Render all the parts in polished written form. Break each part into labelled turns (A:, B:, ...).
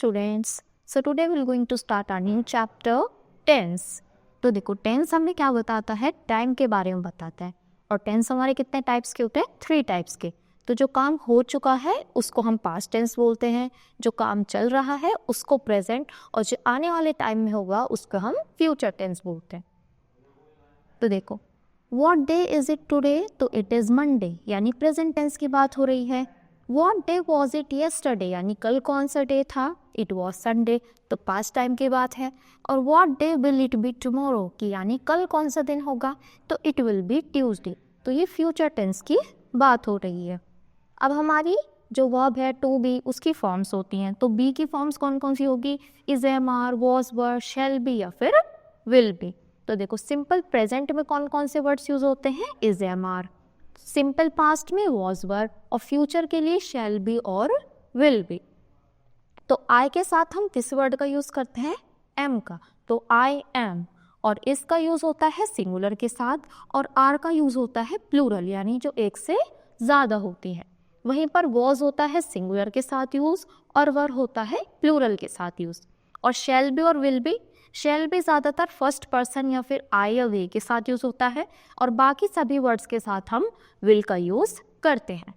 A: students. So today we're going to start our new chapter tense. तो देखो tense हमें क्या बताता है, टाइम के बारे में बताता है. और टेंस हमारे कितने टाइप्स के होते हैं, 3 टाइप्स के. तो जो काम हो चुका है उसको हम पास्ट टेंस बोलते हैं, जो काम चल रहा है उसको प्रेजेंट, और जो आने वाले टाइम में होगा उसको हम फ्यूचर टेंस बोलते हैं. तो देखो what day is it today, तो इट इज़ मंडे, यानी प्रेजेंट टेंस की बात हो रही है. What day was it yesterday, यानी कल कौन सा डे था, इट वॉज संडे, तो पास्ट टाइम की बात है. और what day will it be tomorrow, कि यानी कल कौन सा दिन होगा, तो इट विल बी ट्यूसडे, तो ये फ्यूचर टेंस की बात हो रही है. अब हमारी जो वर्ब है टू बी, उसकी फॉर्म्स होती हैं. तो बी की फॉर्म्स कौन कौन सी होगी, is am are, was were, shall be या फिर विल बी. तो देखो सिंपल प्रेजेंट में कौन कौन से वर्ड्स यूज होते हैं, is am are, simple past में वॉज वर, और फ्यूचर के लिए शैल बी और विल बी. तो आई के साथ हम किस वर्ड का यूज करते हैं, एम का, तो आई एम, और इसका यूज होता है सिंगुलर के साथ, और आर का यूज होता है प्लूरल, यानी जो एक से ज्यादा होती है. वहीं पर वॉज होता है सिंगुलर के साथ यूज, और वर होता है प्लूरल के साथ यूज. और शैल बी और विल बी, शैल बी ज़्यादातर फर्स्ट पर्सन या फिर आई या वे के साथ यूज होता है, और बाकी सभी वर्ड्स के साथ हम विल का यूज करते हैं.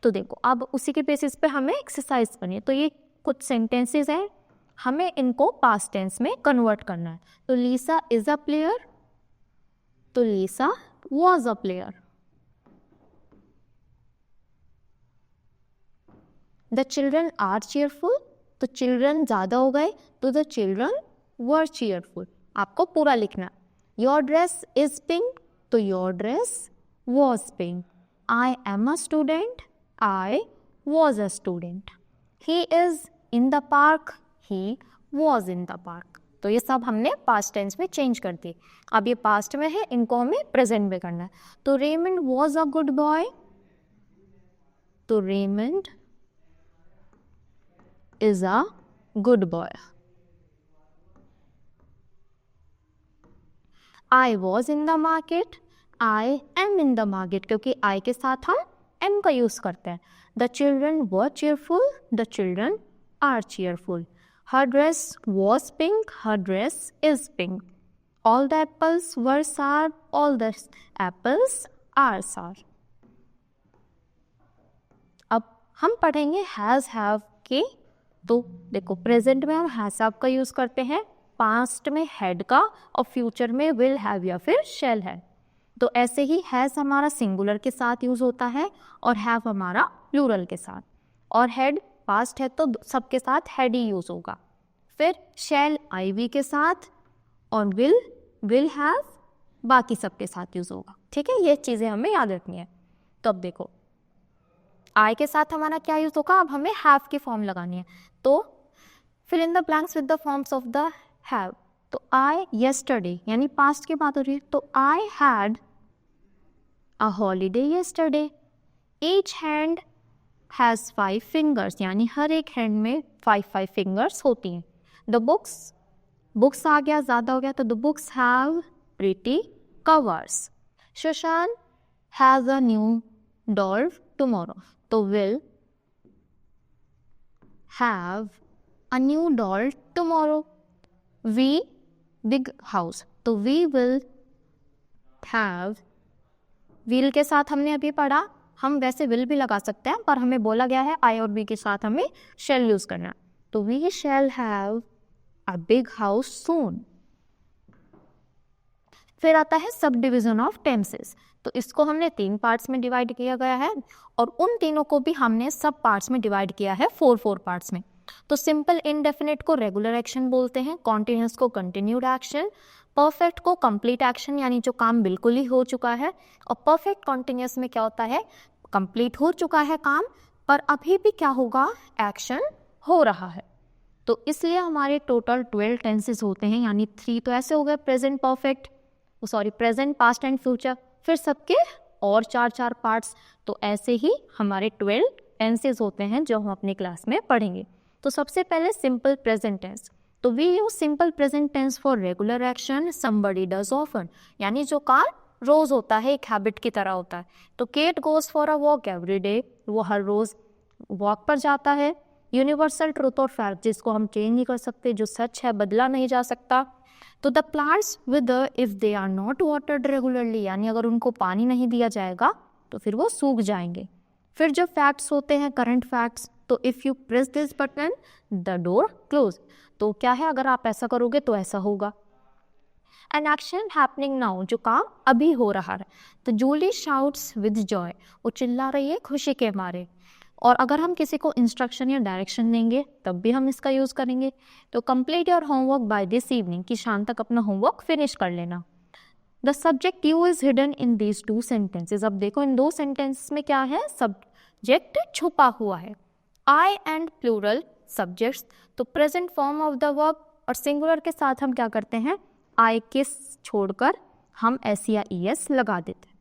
A: तो देखो अब उसी के बेसिस पे हमें एक्सरसाइज करनी है. तो ये कुछ सेंटेंसेस हैं, हमें इनको पास्ट टेंस में कन्वर्ट करना है. तो लीसा इज अ प्लेयर, तो Lisa was a player. The children are cheerful, तो चिल्ड्रन ज़्यादा हो गए, तो द चिल्ड्रन वर चीयरफुल. आपको पूरा लिखना. योर ड्रेस इज पिंक, तो your dress was pink. I am a student, I was a student. He is in the park, he was in the park. तो ये सब हमने पास्ट टेंस में change कर दिए. अब ये पास्ट में है, इनको हमें प्रेजेंट में करना है. तो Raymond was a good boy, तो Raymond is a good boy. I was in the market, I am in the market, क्योंकि I के साथ हम am का यूज करते हैं. The children were cheerful, the children are cheerful. Her dress was pink, her dress is pink. All the apples were sour, all the apples are sour. अब हम पढ़ेंगे has have के. तो देखो प्रेजेंट में हम हैज हैव का use करते हैं, पास्ट में हैड का, और फ्यूचर में विल हैव या फिर शैल है. तो ऐसे ही हैज हमारा सिंगुलर के साथ यूज होता है, और हैव हमारा प्लूरल के साथ. और हैड पास्ट है तो सबके साथ हैड ही यूज होगा. फिर शैल आई वी के साथ, और विल हैव बाकी सबके साथ यूज होगा. ठीक है, ये चीज़ें हमें याद रखनी है. तो अब देखो आई के साथ हमारा क्या यूज होगा, अब हमें हैव की फॉर्म लगानी है. तो fill in the blanks with the forms of the have. तो आई येस्टरडे, यानी पास्ट की बात हो रही है, तो I had a holiday yesterday. Each hand has 5 fingers, यानी हर एक हैंड में 5 फिंगर्स होती हैं. द बुक्स आ गया, ज़्यादा हो गया, तो the books have pretty covers. Shashank has a new doll tomorrow, तो will have a new doll tomorrow. We big house, तो we will have, will के साथ हमने अभी पढ़ा, हम वैसे will भी लगा सकते हैं, पर हमें बोला गया है I और B के साथ हमें shall यूज करना. तो we shall have a big house soon. फिर आता है सब डिविजन ऑफ टेंसेस. तो इसको हमने 3 पार्ट्स में डिवाइड किया गया है, और उन तीनों को भी हमने सब पार्ट्स में डिवाइड किया है 4 पार्ट्स में. तो सिंपल इनडेफिनिट को रेगुलर एक्शन बोलते हैं, कॉन्टिन्यूस को कंटिन्यूड एक्शन, परफेक्ट को कंप्लीट एक्शन, यानी जो काम बिल्कुल ही हो चुका है. और परफेक्ट कॉन्टिन्यूस में क्या होता है, कंप्लीट हो चुका है काम, पर अभी भी क्या होगा, एक्शन हो रहा है. तो इसलिए हमारे टोटल 12 टेंसेस होते हैं, यानी 3 तो ऐसे हो गए present perfect, present past and future, फिर सबके और 4 पार्ट्स. तो ऐसे ही हमारे 12 टेंसेस होते हैं जो हम अपनी क्लास में पढ़ेंगे. तो सबसे पहले सिंपल प्रेजेंट टेंस. तो we use simple present tense for regular action, somebody does often, यानी जो काम रोज होता है, एक हैबिट की तरह होता है. तो Kate goes for a walk every day, वो हर रोज वॉक पर जाता है। यूनिवर्सल ट्रूथ और फैक्ट, जिसको हम चेंज नहीं कर सकते, जो सच है बदला नहीं जा सकता। तो the plants wither if they are not watered regularly, यानी अगर उनको पानी नहीं दिया जाएगा तो फिर वो सूख जाएंगे। फिर जो फैक्ट्स होते हैं, करंट फैक्ट्स, तो if you press this button the door close, तो क्या है, अगर आप ऐसा करोगे तो ऐसा होगा। एन एक्शन हैपनिंग नाउ, जो काम अभी हो रहा है। तो जूली शाउट्स विद जॉय, वो चिल्ला रही है खुशी के मारे। और अगर हम किसी को इंस्ट्रक्शन या डायरेक्शन देंगे तब भी हम इसका यूज़ करेंगे। तो complete your homework by this evening, कि शाम तक अपना होमवर्क फिनिश कर लेना। The subject you is hidden in these 2 sentences. अब देखो इन 2 सेंटेंसेस में क्या है, सब्जेक्ट छुपा हुआ है। आई एंड प्लूरल सब्जेक्ट्स, तो present form of the verb, और सिंगुलर के साथ हम क्या करते हैं, आई के छोड़कर हम एस या ई एस लगा देते हैं।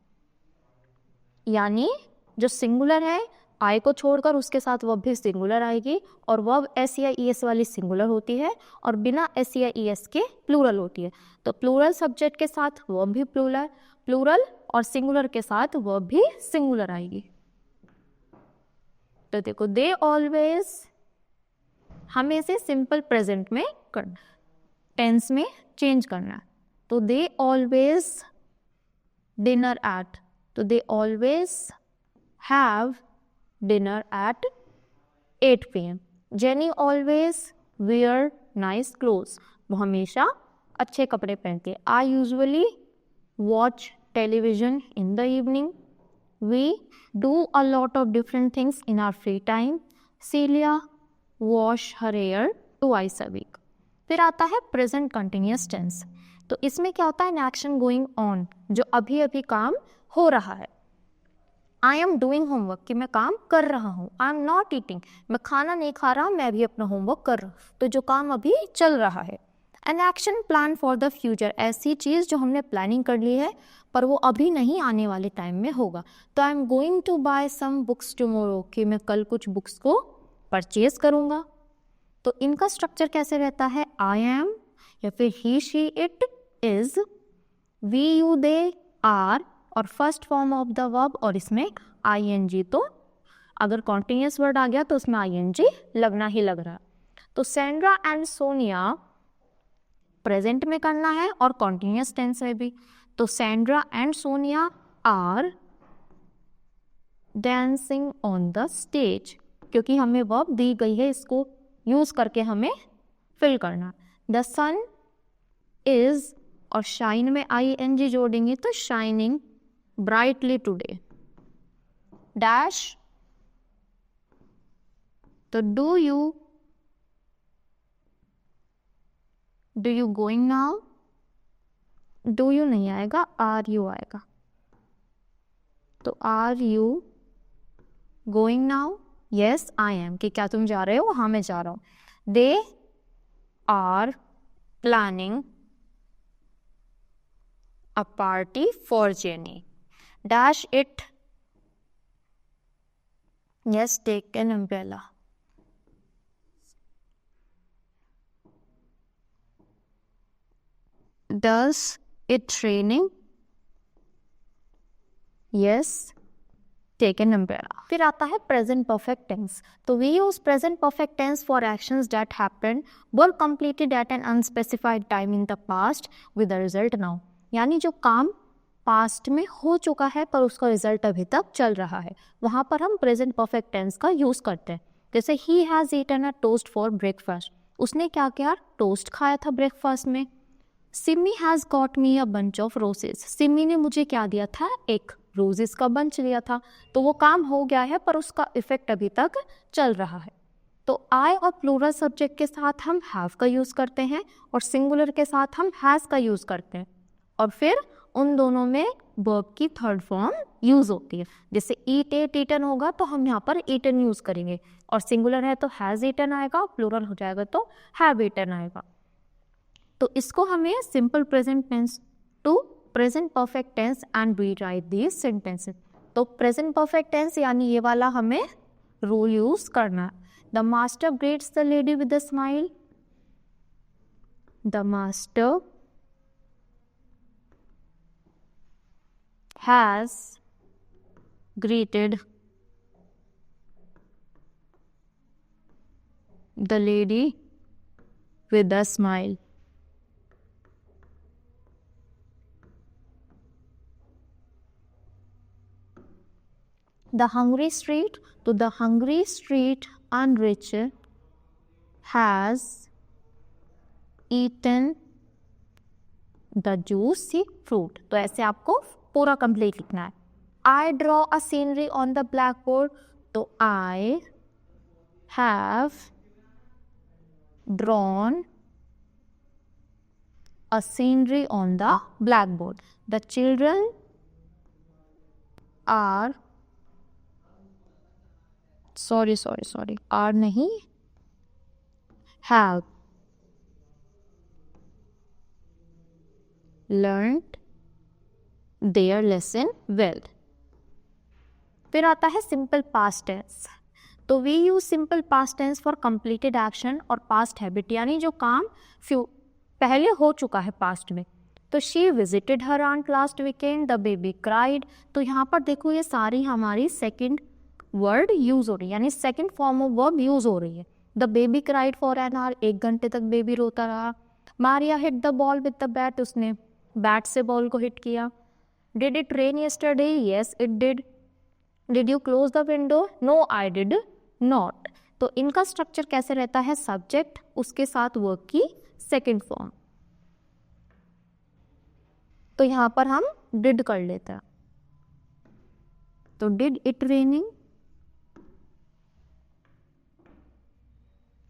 A: यानी जो सिंगुलर है, आई को छोड़कर उसके साथ वर्ब भी सिंगुलर आएगी, और वर्ब एस या ई एस वाली सिंगुलर होती है, और बिना एस या ई एस के प्लूरल होती है। तो प्लूरल सब्जेक्ट के साथ वर्ब भी प्लूरल और सिंगुलर के साथ वर्ब भी सिंगुलर आएगी। तो देखो, दे ऑलवेज, हमें इसे सिंपल प्रेजेंट में करना, टेंस में चेंज करना है। तो दे ऑलवेज डिनर एट, तो they always have dinner at 8 PM। Jenny always wear nice clothes, वो हमेशा अच्छे कपड़े पहनते। I usually watch television in the evening. We do a lot of different things in our free time. Celia wash her hair twice a week. फिर आता है present continuous tense. तो इसमें क्या होता है, एन एक्शन गोइंग ऑन, जो अभी अभी काम हो रहा है। आई एम डूइंग होमवर्क, कि मैं काम कर रहा हूँ। आई एम नॉट ईटिंग, मैं खाना नहीं खा रहा, मैं भी अपना होमवर्क कर रहा हूँ। तो जो काम अभी चल रहा है। An action plan for the future, ऐसी चीज़ जो हमने प्लानिंग कर ली है पर वो अभी नहीं, आने वाले टाइम में होगा। तो I am going to buy some books tomorrow, कि मैं कल कुछ बुक्स को परचेज करूँगा। तो इनका स्ट्रक्चर कैसे रहता है, आई एम या फिर he she it is, we you they are, और first form of the verb, और इसमें ing। तो अगर कॉन्टिन्यूस वर्ड आ गया तो उसमें ing लगना ही लग रहा। तो सैंड्रा एंड सोनिया प्रेजेंट में करना है और कॉन्टिन्यूस टेंस में भी। तो Sandra and Sonia are dancing on the stage, क्योंकि हमें वर्ब दी गई है, इसको यूज करके हमें फिल करना। द सन इज, और शाइन में ing जोड़ेंगे तो शाइनिंग ब्राइटली टुडे। डैश, तो do you going now, do you नहीं आएगा, आर यू आएगा। तो are you going now, yes I am, कि क्या तुम जा रहे हो, हाँ मैं जा रहा हूं। They are planning a party for Jenny. Dash it. Yes, take an umbrella. Does it raining? Yes, take an umbrella. फिर आता है present perfect tense. तो we use present perfect tense for actions that happened, were completed at an unspecified time in the past with the result now. यानी जो काम past में हो चुका है पर उसका रिजल्ट अभी तक चल रहा है, वहाँ पर हम प्रेजेंट परफेक्ट टेंस का यूज़ करते हैं। जैसे he has eaten a toast for breakfast, उसने क्या किया, टोस्ट खाया था ब्रेकफास्ट में। Simi has got me a bunch of roses, Simi ने मुझे क्या दिया था, एक रोजेस का बंच लिया था। तो वो काम हो गया है पर उसका इफेक्ट अभी तक चल रहा है। तो आई और प्लूरल सब्जेक्ट के साथ हम हैव का यूज़ करते हैं और सिंगुलर के साथ हम हैज़ का यूज़ करते हैं, और फिर उन दोनों में वर्ब की थर्ड फॉर्म यूज होती है। जैसे ईट एट ईटन होगा तो हम यहाँ पर ईटन यूज करेंगे, और सिंगुलर है तो हैज ईटन आएगा, प्लूरल हो जाएगा तो हैव ईटन आएगा। तो इसको हमें simple present tense to present perfect tense and we write these sentences. तो प्रेजेंट परफेक्ट टेंस यानी ये वाला हमें रूल यूज करना है। The master greets the lady with a smile, the master has greeted the lady with a smile. The hungry street, तो the hungry street unrich has eaten the juicy fruit. तो ऐसे आपको पूरा complete लिखना है. I draw a scenery on the blackboard, तो I have drawn a scenery on the blackboard. The children are are नहीं, have learned their lesson well. फिर आता है सिंपल पास्ट टेंस. तो we use simple past tense for completed action और past habit, यानी जो काम पहले हो चुका है पास्ट में. तो she visited her aunt last weekend, the baby cried. तो यहाँ पर देखो ये सारी हमारी सेकेंड वर्ड यूज हो रही है, यानी second form of verb use हो रही है. The baby cried for an hour, 1 घंटे तक बेबी रोता रहा. Maria hit the ball with the bat, उसने बैट से बॉल को हिट किया. Did it rain yesterday, yes it did. Did you close the window, no I did not. तो इनका स्ट्रक्चर कैसे रहता है, सब्जेक्ट उसके साथ वर्ब की सेकेंड फॉर्म. तो यहां पर हम डिड कर लेते हैं. तो डिड इट रेनिंग.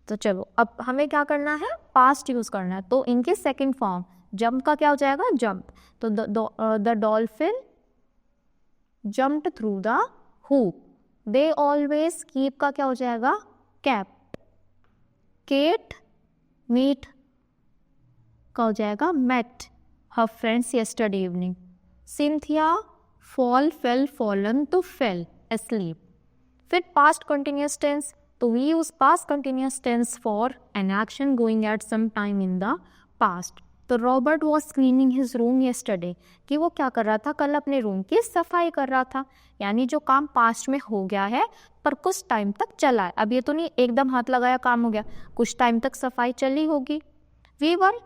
A: तो चलो अब हमें क्या करना है, पास्ट यूज करना है. तो इनके सेकेंड फॉर्म, जंप का क्या हो जाएगा, जंप. तो the dolphin jumped through the hoop. They always keep का क्या हो जाएगा, kept. Kate meet का हो जाएगा met her friends yesterday evening. Cynthia fell fallen to fell asleep. फिर past continuous tense, तो we use past continuous tense for an action going at some time in the past. तो Robert was cleaning his room yesterday, कि वो क्या कर रहा था, कल अपने रूम की सफाई कर रहा था. यानी जो काम पास्ट में हो गया है पर कुछ टाइम तक चला है. अब ये तो नहीं एकदम हाथ लगाया काम हो गया, कुछ टाइम तक सफाई चली होगी. We were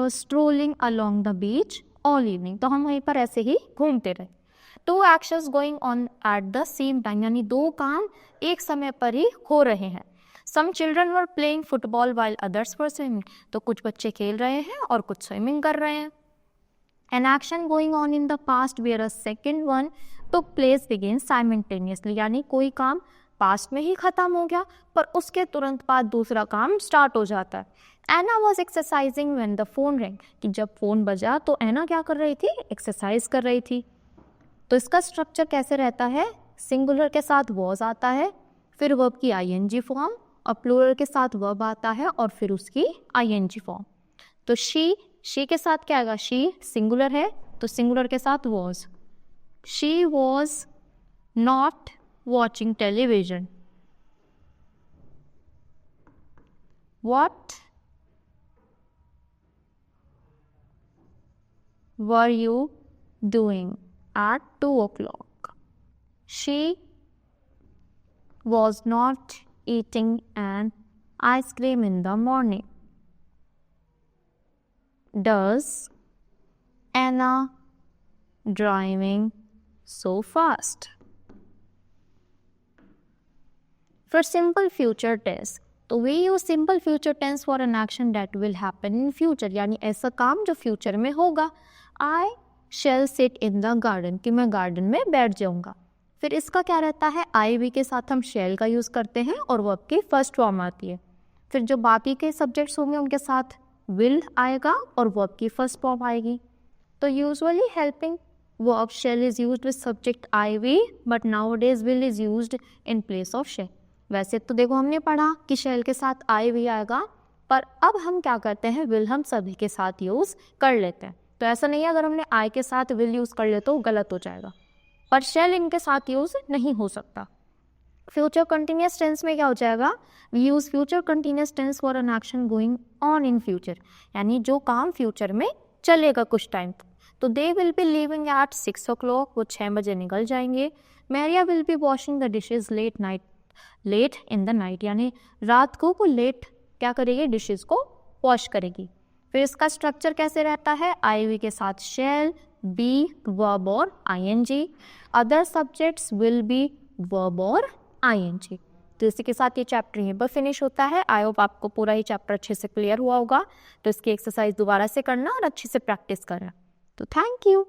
A: strolling along the beach all evening, तो हम वहीं पर ऐसे ही घूमते रहे. 2 actions going on at the same time, यानी 2 काम एक समय पर ही हो रहे हैं. Some children were playing football while others were swimming. तो कुछ बच्चे खेल रहे हैं और कुछ स्विमिंग कर रहे हैं. An action going on in the past where a second one took place begins simultaneously, यानी कोई काम पास्ट में ही खत्म हो गया पर उसके तुरंत बाद दूसरा काम स्टार्ट हो जाता है. Anna was exercising when the phone rang, कि जब फोन बजा तो एना क्या कर रही थी, एक्सरसाइज कर रही थी. तो इसका स्ट्रक्चर कैसे रहता है, सिंगुलर के साथ was आता है, फिर वर्ब की ing फॉर्म, और प्लूरल के साथ वर्ब आता है और फिर उसकी ing फॉर्म. तो शी के साथ क्या आएगा, शी सिंगुलर है तो सिंगुलर के साथ was. She was not watching television. What were you doing at 2 o'clock? She was not eating an ice cream in the morning. Does Anna driving so fast? For simple future tense, तो we use simple future tense for an action that will happen in future, यानी ऐसा काम जो future में होगा. I shall sit in the garden, कि मैं garden में बैठ जाऊंगा. फिर इसका क्या रहता है, आई वी के साथ हम shall का यूज़ करते हैं और वर्ब की फर्स्ट फॉर्म आती है. फिर जो बाकी के सब्जेक्ट्स होंगे उनके साथ will आएगा और वर्ब की फर्स्ट फॉर्म आएगी. तो usually helping verb shall is used with subject IV, but nowadays will is used in place of shall. वैसे तो देखो हमने पढ़ा कि shall के साथ IV आएगा, पर अब हम क्या करते हैं, will हम सभी के साथ यूज़ कर लेते हैं. तो ऐसा नहीं है अगर हमने I के साथ will यूज़ कर ले तो गलत हो जाएगा, पर shall इनके साथ यूज़ नहीं हो सकता. फ्यूचर कंटिन्यूस टेंस में क्या हो जाएगा, we use future continuous tense for an action going on in future, यानी जो काम फ्यूचर में चलेगा कुछ टाइम तक. तो they will be leaving at 6 o'clock, वो 6 बजे निकल जाएंगे. Maria will be washing the dishes late night, late in the night, यानी रात को वो लेट क्या करेगी, डिशेस को वॉश करेगी। फिर इसका स्ट्रक्चर कैसे रहता है, आई के साथ शेल, बी वर्ब और ING, other subjects will be verb और आईएनजी। तो इसी के साथ ये चैप्टर यहीं पर फिनिश होता है। आई होप आपको पूरा ही चैप्टर अच्छे से क्लियर हुआ होगा। तो इसकी एक्सरसाइज दोबारा से करना और अच्छे से प्रैक्टिस करना। तो थैंक यू।